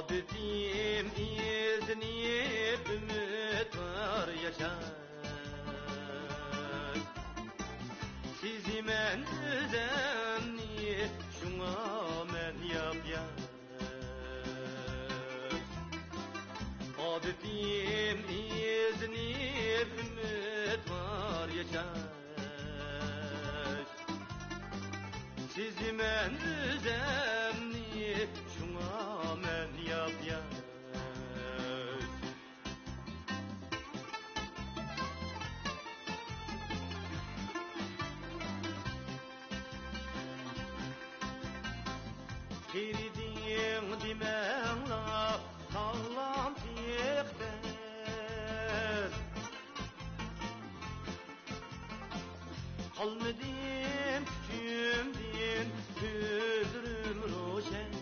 Abdim izni ümit var yaşar. Sizi men üzemni şuna men yapyar. Abdim izni ümit var yaşar. Sizi men üzemni şuna men yapyar. Girdin dimenla sağlam tiyekten. Kalmadım küçümdin gözüm roşen.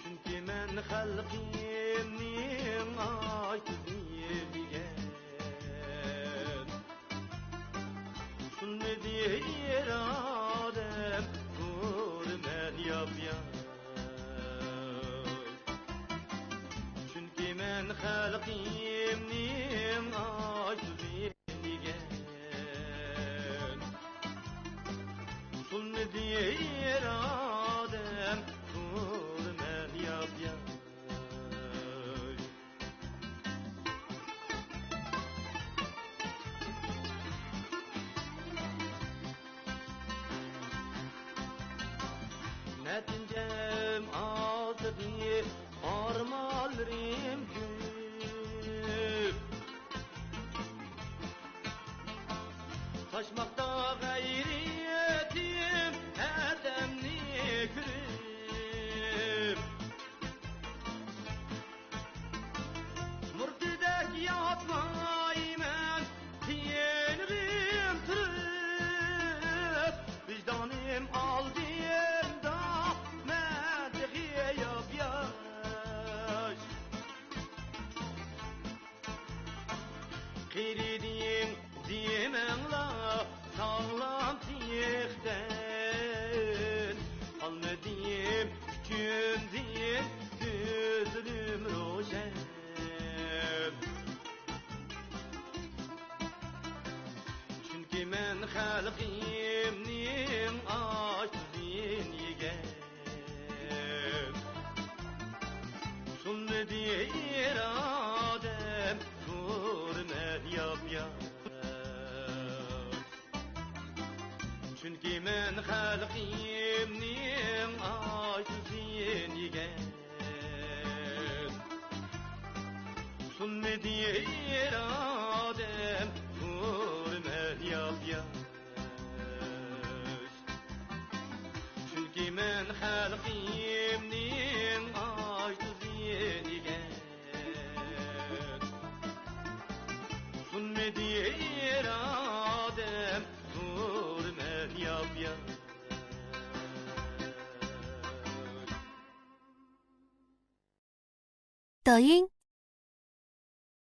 Çünkü men halkimnin aytını bilgen. Şunu diyer adem men yapyar. Çünkü men halkimnin aytını bilgen. Şunu diyer adem men yapyar. Netincem aldı diye armalırım küp. Taşmakta gayriyetim edemni kürüp. Murtidek yatmaymen diyenim tırıp. Vicdanım aldı Giridin diyemenla sağlam tiyekten. Almadım küçüm diye gözüm roşen. Çünkü men halkimnin açlığın yegen. Şunu diyer adem men yapyar. Çünkü men halkimnin açlığın yegen. Şunu diyer adem men yapyar. Çünkü men halkimnin açlığın yegen. Şunu diyer adem men yapyar.抖音